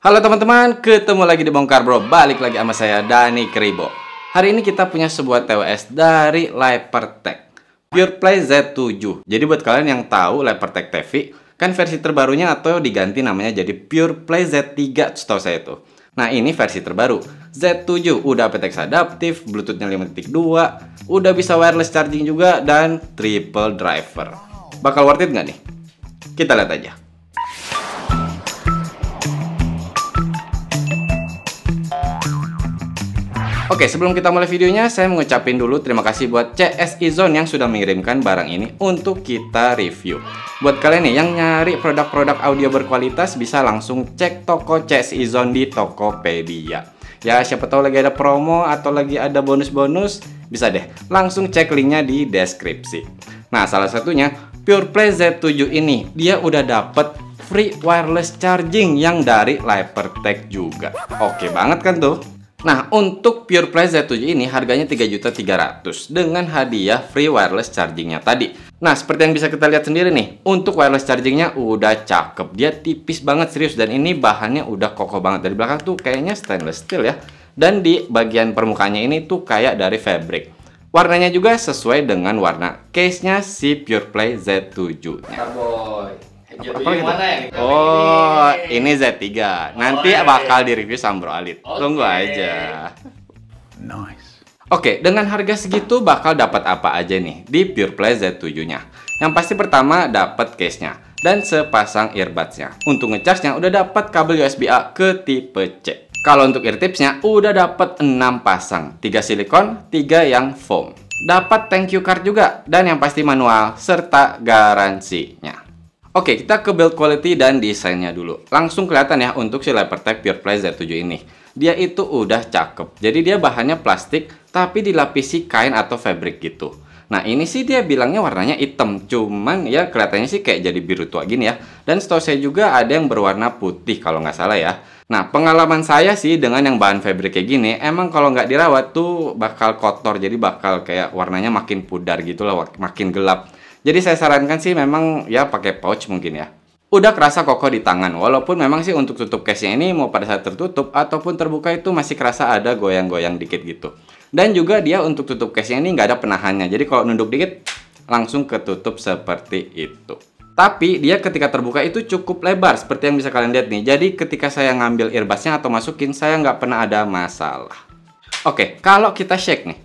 Halo teman-teman, ketemu lagi di Bongkar Bro. Balik lagi sama saya, Dani Kribo. Hari ini kita punya sebuah TWS dari Lepertek PurePlay Z7. Jadi buat kalian yang tahu Lepertek TV, kan versi terbarunya atau diganti namanya jadi PurePlay Z3 setahu saya itu. Nah ini versi terbaru Z7, udah aptX adaptif, Bluetooth-nya 5.2, udah bisa wireless charging juga, dan triple driver. Bakal worth it nggak nih? Kita lihat aja. Oke, sebelum kita mulai videonya, saya mengucapin dulu terima kasih buat CSI Zone yang sudah mengirimkan barang ini untuk kita review. Buat kalian nih yang nyari produk-produk audio berkualitas, bisa langsung cek toko CSI Zone di Tokopedia. Ya, siapa tahu lagi ada promo atau lagi ada bonus-bonus, bisa deh langsung cek linknya di deskripsi. Nah, salah satunya PurePlay Z7 ini, dia udah dapet free wireless charging yang dari Lepertek juga. Oke banget kan tuh? Nah, untuk PurePlay Z7 ini harganya 3.300.000 dengan hadiah free wireless chargingnya tadi. Nah, seperti yang bisa kita lihat sendiri nih, untuk wireless chargingnya udah cakep. Dia tipis banget serius, dan ini bahannya udah kokoh banget. Dari belakang tuh kayaknya stainless steel ya. Dan di bagian permukaannya ini tuh kayak dari fabric. Warnanya juga sesuai dengan warna case-nya si PurePlay Z7-nya. Apa gitu? Oh, ini Z3. Nanti bakal direview sama Bro Alit. Tunggu aja. Nice. Oke, dengan harga segitu bakal dapat apa aja nih di PurePlay Z7-nya? Yang pasti pertama dapat case-nya dan sepasang earbuds-nya. Untuk ngecas-nya udah dapat kabel USB-A ke tipe C. Kalau untuk ear tips-nya udah dapat 6 pasang, 3 silikon, 3 yang foam. Dapat thank you card juga, dan yang pasti manual serta garansinya. Oke, kita ke build quality dan desainnya dulu. Langsung kelihatan ya untuk si Lepertek PurePlay Z7 ini. Dia itu udah cakep. Jadi dia bahannya plastik tapi dilapisi kain atau fabric gitu. Nah ini sih dia bilangnya warnanya hitam. Cuman ya kelihatannya sih kayak jadi biru tua gini ya. Dan setahu saya juga ada yang berwarna putih kalau nggak salah ya. Nah pengalaman saya sih dengan yang bahan fabric kayak gini, emang kalau nggak dirawat tuh bakal kotor. Jadi bakal kayak warnanya makin pudar gitu lah, makin gelap. Jadi saya sarankan sih memang ya pakai pouch mungkin ya. Udah kerasa kokoh di tangan, walaupun memang sih untuk tutup case-nya ini mau pada saat tertutup ataupun terbuka itu masih kerasa ada goyang-goyang dikit gitu. Dan juga dia untuk tutup case-nya ini nggak ada penahannya, jadi kalau nunduk dikit langsung ketutup seperti itu. Tapi dia ketika terbuka itu cukup lebar seperti yang bisa kalian lihat nih. Jadi ketika saya ngambil earbuds-nya atau masukin, saya nggak pernah ada masalah. Oke, kalau kita shake nih.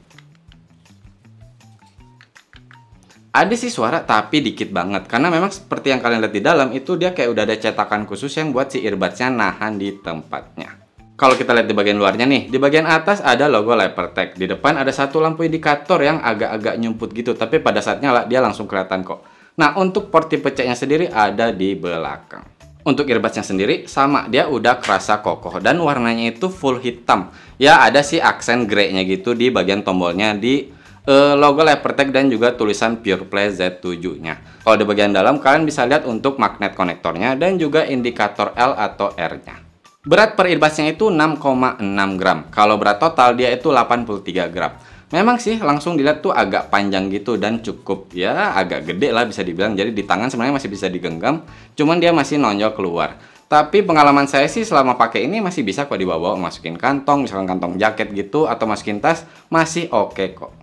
Ada sih suara tapi dikit banget, karena memang seperti yang kalian lihat di dalam itu dia kayak udah ada cetakan khusus yang buat si earbuds-nya nahan di tempatnya. Kalau kita lihat di bagian luarnya nih, di bagian atas ada logo Lepertek. Di depan ada satu lampu indikator yang agak-agak nyumput gitu, tapi pada saat nyala dia langsung kelihatan kok. Nah, untuk port tipe C-nya sendiri ada di belakang. Untuk earbuds-nya sendiri sama, dia udah kerasa kokoh dan warnanya itu full hitam. Ya ada sih aksen grey-nya gitu di bagian tombolnya di logo Lepertek dan juga tulisan PurePlay Z7-nya. Kalau di bagian dalam kalian bisa lihat untuk magnet konektornya dan juga indikator L atau R-nya. Berat per earbuds-nya itu 6,6 gram. Kalau berat total dia itu 83 gram. Memang sih langsung dilihat tuh agak panjang gitu dan cukup ya agak gede lah bisa dibilang. Jadi di tangan sebenarnya masih bisa digenggam, cuman dia masih nonjol keluar. Tapi pengalaman saya sih selama pakai ini masih bisa kok dibawa, masukin kantong, misalkan kantong jaket gitu atau masukin tas, masih oke kok.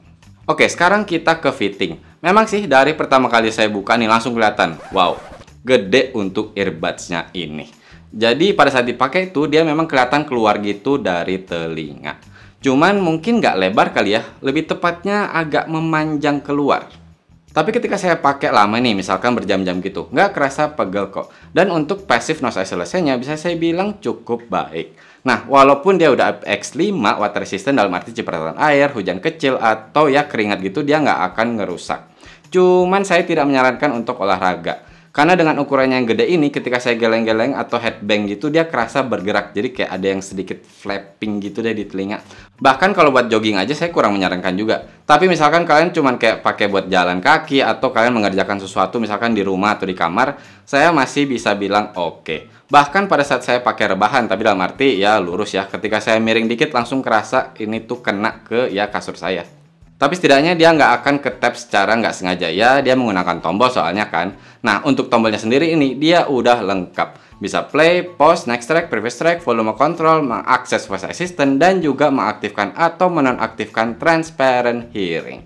Oke, sekarang kita ke fitting. Memang sih dari pertama kali saya buka nih langsung kelihatan, wow, gede untuk earbuds-nya ini. Jadi pada saat dipakai itu dia memang kelihatan keluar gitu dari telinga. Cuman mungkin nggak lebar kali ya, lebih tepatnya agak memanjang keluar. Tapi ketika saya pakai lama nih, misalkan berjam-jam gitu, nggak kerasa pegel kok. Dan untuk passive noise isolation-nya bisa saya bilang cukup baik. Nah, walaupun dia udah aptX 5 water resistant dalam arti cipratan air, hujan kecil, atau ya keringat gitu, dia nggak akan ngerusak. Cuman saya tidak menyarankan untuk olahraga. Karena dengan ukurannya yang gede ini, ketika saya geleng-geleng atau headbang gitu, dia kerasa bergerak. Jadi kayak ada yang sedikit flapping gitu deh di telinga. Bahkan kalau buat jogging aja saya kurang menyarankan juga. Tapi misalkan kalian cuman kayak pakai buat jalan kaki, atau kalian mengerjakan sesuatu misalkan di rumah atau di kamar, saya masih bisa bilang oke. Bahkan pada saat saya pakai rebahan, tapi dalam arti ya lurus ya. Ketika saya miring dikit langsung kerasa ini tuh kena ke ya kasur saya. Tapi setidaknya dia nggak akan ke-tap secara nggak sengaja ya, dia menggunakan tombol soalnya kan. Nah, untuk tombolnya sendiri ini dia udah lengkap. Bisa play, pause, next track, previous track, volume control, mengakses voice assistant, dan juga mengaktifkan atau menonaktifkan transparent hearing.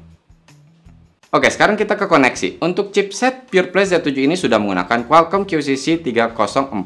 Oke, sekarang kita ke koneksi. Untuk chipset PurePlay Z7 ini sudah menggunakan Qualcomm QCC 3040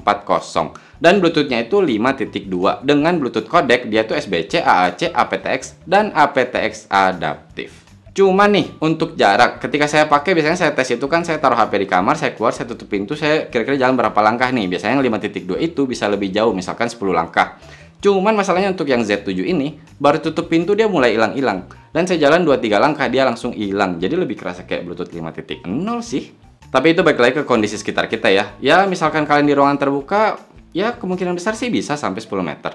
dan Bluetooth-nya itu 5.2 dengan Bluetooth codec dia itu SBC, AAC, aptX dan aptX adaptif. Cuma nih untuk jarak, ketika saya pakai biasanya saya tes itu kan saya taruh HP di kamar, saya keluar, saya tutup pintu, saya kira-kira jalan berapa langkah nih. Biasanya yang 5.2 itu bisa lebih jauh, misalkan 10 langkah. Cuman masalahnya untuk yang Z7 ini, baru tutup pintu dia mulai hilang-hilang. Dan saya jalan 2-3 langkah dia langsung hilang. Jadi lebih kerasa kayak Bluetooth 5.0 sih. Tapi itu balik lagi ke kondisi sekitar kita ya. Ya misalkan kalian di ruangan terbuka, ya kemungkinan besar sih bisa sampai 10 meter.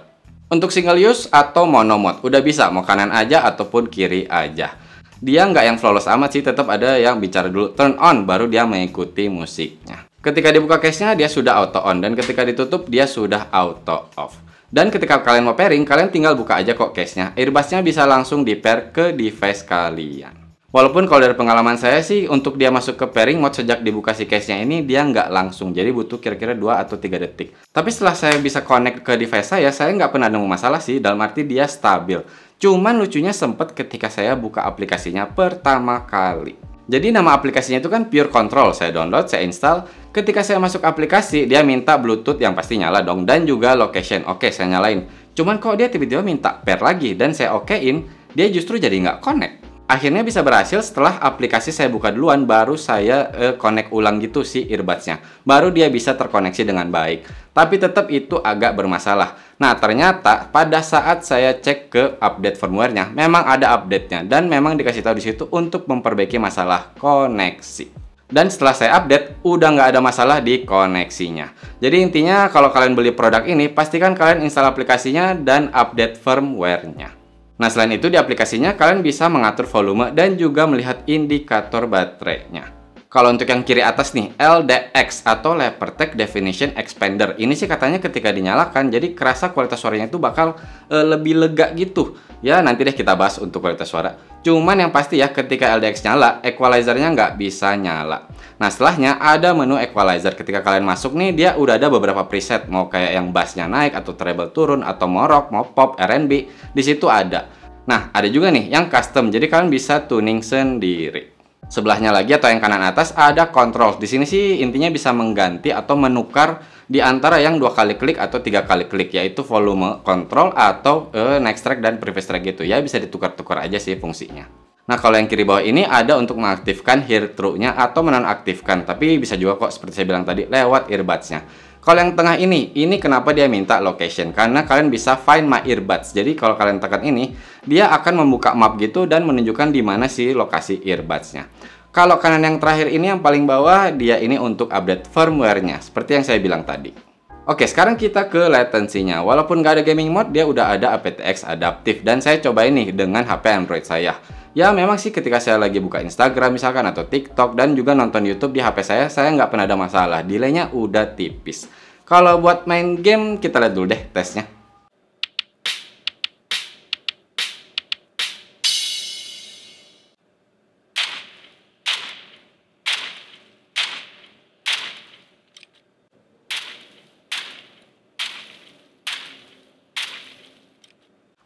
Untuk single use atau mono mode, udah bisa mau kanan aja ataupun kiri aja. Dia nggak yang flawless amat sih, tetap ada yang bicara dulu turn on, baru dia mengikuti musiknya. Ketika dibuka case-nya dia sudah auto on, dan ketika ditutup dia sudah auto off. Dan ketika kalian mau pairing, kalian tinggal buka aja kok case-nya. Earbuds-nya bisa langsung di-pair ke device kalian. Walaupun kalau dari pengalaman saya sih, untuk dia masuk ke pairing mode sejak dibuka si case-nya ini, dia nggak langsung. Jadi butuh kira-kira 2 atau 3 detik. Tapi setelah saya bisa connect ke device saya nggak pernah nemu masalah sih, dalam arti dia stabil. Cuman lucunya sempet ketika saya buka aplikasinya pertama kali. Jadi nama aplikasinya itu kan Pure Control. Saya download, saya install. Ketika saya masuk aplikasi, dia minta Bluetooth yang pasti nyala dong. Dan juga location. Oke, saya nyalain. Cuman kok dia tiba-tiba minta pair lagi. Dan saya okein, dia justru jadi nggak connect. Akhirnya bisa berhasil setelah aplikasi saya buka duluan, baru saya connect ulang gitu si earbuds-nya. Baru dia bisa terkoneksi dengan baik. Tapi tetap itu agak bermasalah. Nah, ternyata pada saat saya cek ke update firmware-nya, memang ada update-nya. Dan memang dikasih tahu di situ untuk memperbaiki masalah koneksi. Dan setelah saya update, udah nggak ada masalah di koneksinya. Jadi intinya kalau kalian beli produk ini, pastikan kalian install aplikasinya dan update firmware-nya. Nah, selain itu di aplikasinya kalian bisa mengatur volume dan juga melihat indikator baterainya. Kalau untuk yang kiri atas nih, LDX atau Lepertech Definition Expander. Ini sih katanya ketika dinyalakan, jadi kerasa kualitas suaranya itu bakal lebih lega gitu. Ya, nanti deh kita bahas untuk kualitas suara. Cuman yang pasti ya, ketika LDX nyala, equalizer-nya nggak bisa nyala. Nah, setelahnya ada menu equalizer. Ketika kalian masuk nih, dia udah ada beberapa preset. Mau kayak yang bass-nya naik, atau treble turun, atau mau rock, mau pop, R&B. Di situ ada. Nah, ada juga nih yang custom. Jadi kalian bisa tuning sendiri. Sebelahnya lagi atau yang kanan atas ada control. Di sini sih intinya bisa mengganti atau menukar di antara yang 2 kali klik atau 3 kali klik, yaitu volume control atau next track dan previous track gitu ya, bisa ditukar-tukar aja sih fungsinya. Nah, kalau yang kiri bawah ini ada untuk mengaktifkan hear through-nya atau menonaktifkan, tapi bisa juga kok seperti saya bilang tadi lewat earbuds-nya. Kalau yang tengah ini kenapa dia minta location? Karena kalian bisa find my earbuds. Jadi kalau kalian tekan ini, dia akan membuka map gitu dan menunjukkan di mana sih lokasi earbuds-nya. Kalau kanan yang terakhir ini yang paling bawah, dia ini untuk update firmware-nya, seperti yang saya bilang tadi. Oke, sekarang kita ke latency-nya. Walaupun nggak ada gaming mode, dia udah ada aptX adaptif. Dan saya coba ini dengan HP Android saya. Ya memang sih ketika saya lagi buka Instagram misalkan atau TikTok dan juga nonton YouTube di HP saya nggak pernah ada masalah. Delay-nya udah tipis. Kalau buat main game, kita lihat dulu deh tesnya.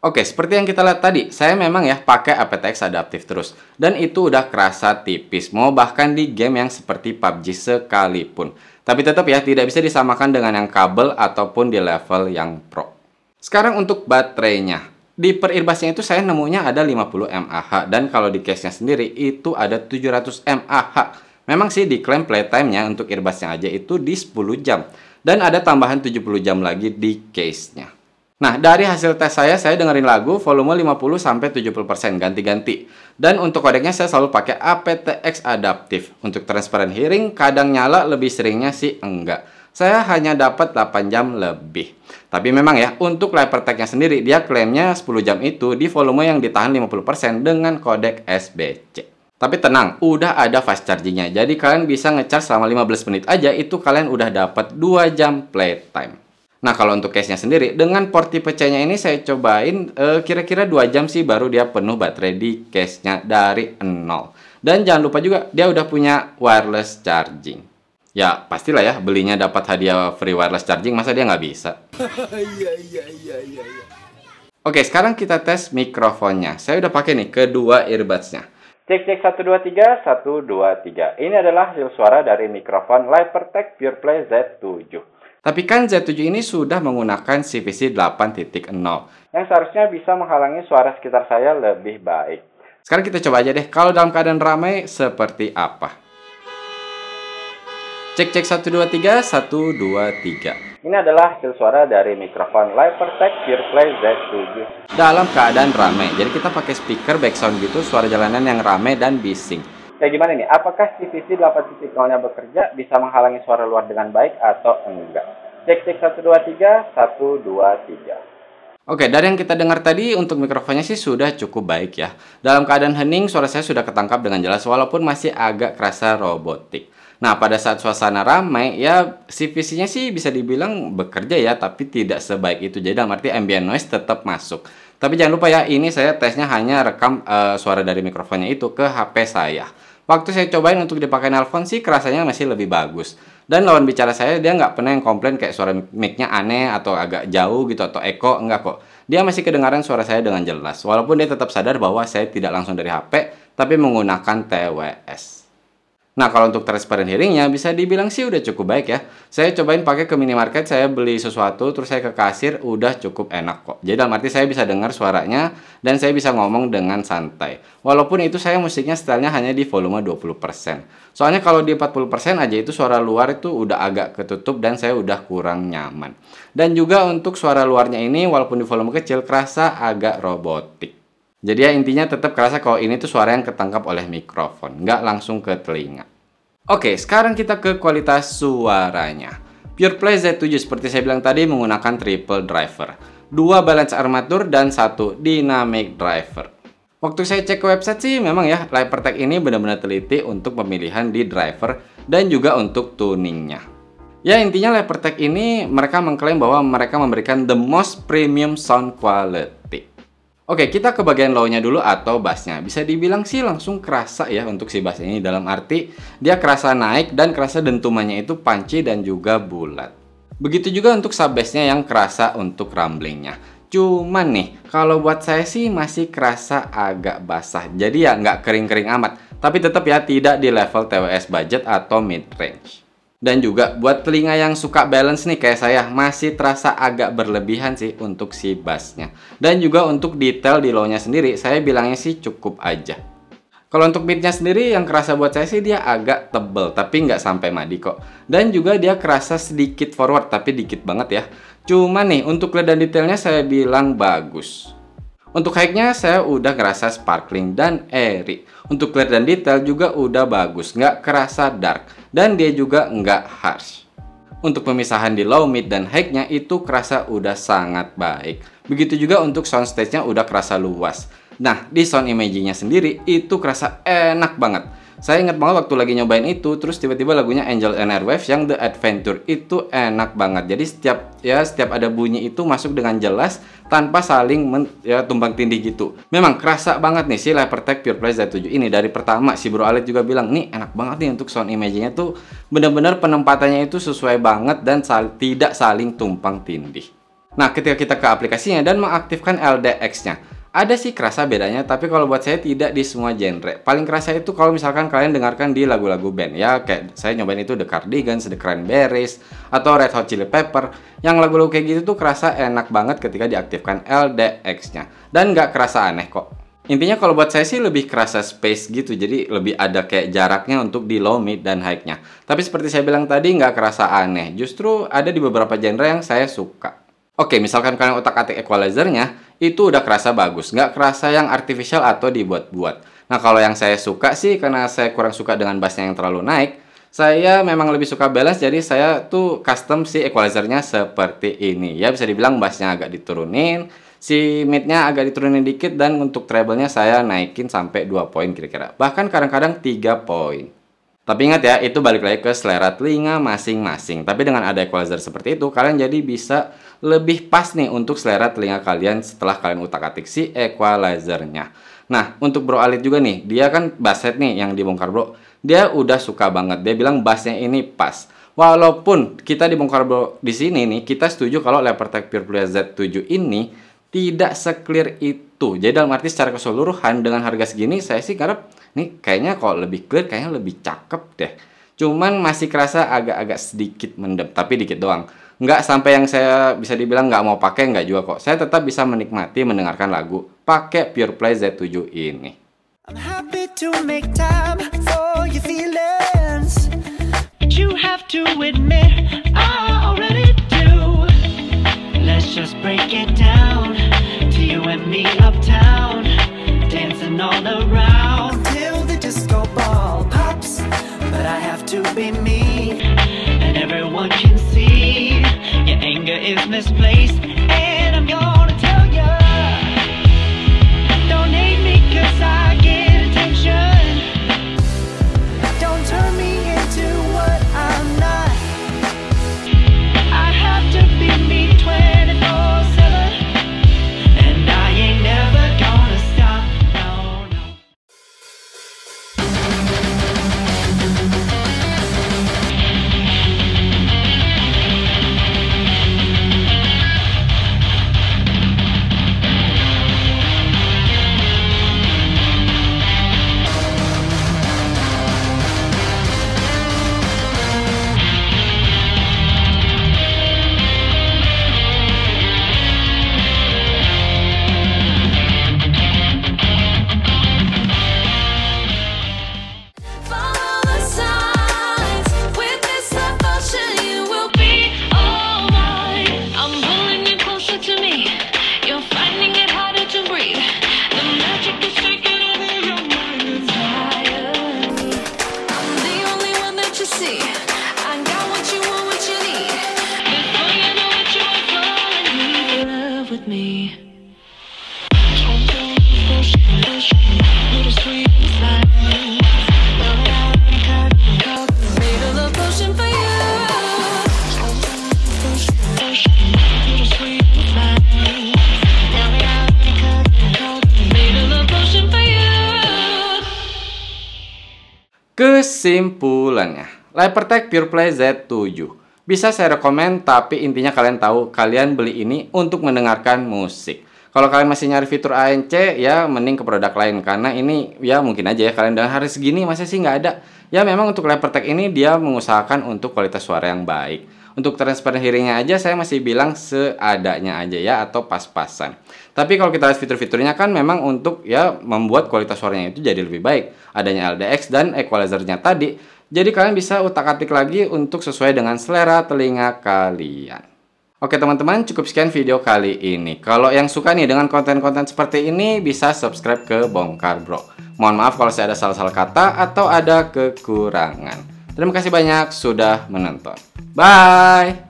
Oke, seperti yang kita lihat tadi, saya memang ya pakai aptX adaptif terus. Dan itu udah kerasa tipis, mau bahkan di game yang seperti PUBG sekalipun. Tapi tetap ya, tidak bisa disamakan dengan yang kabel ataupun di level yang pro. Sekarang untuk baterainya. Di per earbuds-nya itu saya nemunya ada 50 mAh. Dan kalau di case-nya sendiri itu ada 700 mAh. Memang sih diklaim playtime-nya untuk earbuds-nya aja itu di 10 jam. Dan ada tambahan 70 jam lagi di case-nya. Nah, dari hasil tes saya dengerin lagu volume 50-70% ganti-ganti. Dan untuk kodeknya saya selalu pakai aptX adaptif. Untuk transparent hearing kadang nyala, lebih seringnya sih enggak. Saya hanya dapat 8 jam lebih. Tapi memang ya, untuk Lepertech-nya sendiri dia klaimnya 10 jam itu di volume yang ditahan 50% dengan kodek SBC. Tapi tenang, udah ada fast charging-nya. Jadi kalian bisa ngecharge selama 15 menit aja, itu kalian udah dapat 2 jam playtime. Nah, kalau untuk case-nya sendiri, dengan port tipe C-nya ini saya cobain kira-kira 2 jam sih baru dia penuh baterai di case-nya dari nol. Dan jangan lupa juga dia udah punya wireless charging. Ya, pastilah ya belinya dapat hadiah free wireless charging, masa dia nggak bisa? Oke, sekarang kita tes mikrofonnya. Saya udah pakai nih kedua earbuds-nya. Cek cek 1 2 3 1 2 3. Ini adalah hasil suara dari mikrofon Lipertech PurePlay Z7. Tapi kan Z7 ini sudah menggunakan CVC 8.0 yang seharusnya bisa menghalangi suara sekitar saya lebih baik. Sekarang kita coba aja deh kalau dalam keadaan ramai seperti apa. Cek cek 1 2 3 1 2 3. Ini adalah hasil suara dari mikrofon Lipertech PurePlay Z7 dalam keadaan ramai. Jadi kita pakai speaker background gitu, suara jalanan yang ramai dan bising. Kayak gimana nih? Apakah CVC 8.0-nya bekerja bisa menghalangi suara luar dengan baik atau enggak? Cek cek 1 2 3 1 2 3. Oke, dari yang kita dengar tadi untuk mikrofonnya sih sudah cukup baik ya. Dalam keadaan hening suara saya sudah ketangkap dengan jelas walaupun masih agak kerasa robotik. Nah, pada saat suasana ramai ya CVC-nya sih bisa dibilang bekerja ya, tapi tidak sebaik itu. Jadi dalam arti ambient noise tetap masuk. Tapi jangan lupa ya, ini saya tesnya hanya rekam suara dari mikrofonnya itu ke HP saya. Waktu saya cobain untuk dipakai nelpon sih kerasanya masih lebih bagus. Dan lawan bicara saya dia nggak pernah yang komplain kayak suara mic-nya aneh atau agak jauh gitu atau echo, enggak kok. Dia masih kedengaran suara saya dengan jelas. Walaupun dia tetap sadar bahwa saya tidak langsung dari HP, tapi menggunakan TWS. Nah, kalau untuk transparent hearing-nya bisa dibilang sih udah cukup baik ya. Saya cobain pakai ke minimarket, saya beli sesuatu, terus saya ke kasir, udah cukup enak kok. Jadi dalam arti saya bisa dengar suaranya, dan saya bisa ngomong dengan santai. Walaupun itu saya musiknya setelnya hanya di volume 20%. Soalnya kalau di 40% aja itu suara luar itu udah agak ketutup dan saya udah kurang nyaman. Dan juga untuk suara luarnya ini walaupun di volume kecil, kerasa agak robotik. Jadi ya intinya tetap kerasa kalau ini tuh suara yang ketangkap oleh mikrofon, nggak langsung ke telinga. Oke, sekarang kita ke kualitas suaranya. PurePlay Z7 seperti saya bilang tadi menggunakan triple driver, 2 balance armatur dan 1 dynamic driver. Waktu saya cek ke website sih memang ya Lipertech ini benar-benar teliti untuk pemilihan di driver dan juga untuk tuningnya. Ya intinya Lipertech ini mereka mengklaim bahwa mereka memberikan the most premium sound quality. Oke, kita ke bagian low-nya dulu atau bass-nya. Bisa dibilang sih langsung kerasa ya untuk si bass ini. Dalam arti dia kerasa naik dan kerasa dentumannya itu punchy dan juga bulat. Begitu juga untuk sub bass-nya yang kerasa untuk rumbling-nya. Cuman nih, kalau buat saya sih masih kerasa agak basah. Jadi ya nggak kering-kering amat. Tapi tetap ya tidak di level TWS budget atau mid-range. Dan juga buat telinga yang suka balance nih kayak saya, masih terasa agak berlebihan sih untuk si bassnya. Dan juga untuk detail di low-nya sendiri, saya bilangnya sih cukup aja. Kalau untuk mid-nya sendiri yang kerasa buat saya sih dia agak tebel, tapi nggak sampai madi kok. Dan juga dia kerasa sedikit forward, tapi dikit banget ya. Cuman nih, untuk LED dan detailnya saya bilang bagus. Untuk high-nya saya udah ngerasa sparkling dan airy. Untuk LED dan detail juga udah bagus, nggak kerasa dark. Dan dia juga nggak harsh. Untuk pemisahan di low, mid, dan high-nya itu kerasa udah sangat baik. Begitu juga untuk soundstage-nya udah kerasa luas. Nah, di sound imaging-nya sendiri itu kerasa enak banget. Saya ingat banget waktu lagi nyobain itu, terus tiba-tiba lagunya Angel and Airwaves yang The Adventure itu enak banget. Jadi setiap ada bunyi itu masuk dengan jelas tanpa saling tumpang tindih gitu. Memang kerasa banget nih si Lipertech PurePlay Z7 ini. Dari pertama si Bro Alit juga bilang, nih enak banget nih untuk sound imaging-nya tuh bener-bener penempatannya itu sesuai banget dan tidak saling tumpang tindih. Nah, ketika kita ke aplikasinya dan mengaktifkan LDX-nya, ada sih kerasa bedanya, tapi kalau buat saya tidak di semua genre. Paling kerasa itu kalau misalkan kalian dengarkan di lagu-lagu band ya, kayak saya nyobain itu The Cardigans, The Cranberries, atau Red Hot Chili Pepper. Yang lagu-lagu kayak gitu tuh kerasa enak banget ketika diaktifkan LDX-nya. Dan nggak kerasa aneh kok. Intinya kalau buat saya sih lebih kerasa space gitu, jadi lebih ada kayak jaraknya untuk di low, mid, dan high-nya. Tapi seperti saya bilang tadi nggak kerasa aneh, justru ada di beberapa genre yang saya suka. Oke, misalkan kalian otak-atik equalizer-nya, itu udah kerasa bagus, nggak kerasa yang artificial atau dibuat-buat. Nah, kalau yang saya suka sih, karena saya kurang suka dengan bassnya yang terlalu naik, saya memang lebih suka balance, jadi saya tuh custom si equalizer-nya seperti ini. Ya, bisa dibilang bassnya agak diturunin, si mid-nya agak diturunin dikit, dan untuk treble-nya saya naikin sampai 2 poin kira-kira. Bahkan kadang-kadang 3 poin. Tapi ingat ya, itu balik lagi ke selera telinga masing-masing. Tapi dengan ada equalizer seperti itu, kalian jadi bisa lebih pas nih untuk selera telinga kalian setelah kalian utak-atik si equalizernya. Nah, untuk Bro Alit juga nih, dia kan bass head nih yang dibongkar Bro. Dia udah suka banget, dia bilang bassnya ini pas. Walaupun kita dibongkar Bro di sini nih, kita setuju kalau Lepertech PurePlay Z7 ini tidak se-clear itu. Jadi dalam arti secara keseluruhan dengan harga segini, saya sih ngarep nih kayaknya kalau lebih clear, kayaknya lebih cakep deh. Cuman masih kerasa agak-agak sedikit mendem, tapi dikit doang. Nggak sampai yang saya bisa dibilang nggak mau pakai, nggak juga kok. Saya tetap bisa menikmati mendengarkan lagu pakai PurePlay Z7 ini. I'm happy to make time for your feelings, but you have to admit I already do. Let's just break it down to you and me uptown, dancing all around till the disco ball pops. But I have to be me, and everyone can see your anger is misplaced, and I'm gonna tell ya, don't hate me 'cause I get attention. Don't turn me into what I'm not. I have to be me 24/7, and I ain't never gonna stop. No, no. Follow the signs. Witness the motion. You will be all mine. I'm pulling you closer to me. You're finding it harder to breathe. The magic is taking over your mind. It's higher. I'm the only one that you see. I got what you want, what you need. Before you know it, you are falling in love with me. Little sweet slide. Made a love potion for you. Little sweet slide. Made a love potion for you. Kesimpulannya, Lepertech PurePlay Z7 bisa saya rekomen, tapi intinya kalian tahu kalian beli ini untuk mendengarkan musik. Kalau kalian masih nyari fitur ANC, ya mending ke produk lain, karena ini ya mungkin aja ya kalian dengan harga segini masa sih nggak ada. Ya memang untuk Lepertech ini dia mengusahakan untuk kualitas suara yang baik. Untuk transparent hearing-nya aja saya masih bilang seadanya aja ya, atau pas-pasan. Tapi kalau kita lihat fitur-fiturnya kan memang untuk ya membuat kualitas suaranya itu jadi lebih baik. Adanya LDX dan equalizer-nya tadi. Jadi kalian bisa utak-atik lagi untuk sesuai dengan selera telinga kalian. Oke teman-teman, cukup sekian video kali ini. Kalau yang suka nih dengan konten-konten seperti ini, bisa subscribe ke Bongkar Bro. Mohon maaf kalau saya ada salah-salah kata atau ada kekurangan. Terima kasih banyak sudah menonton. Bye!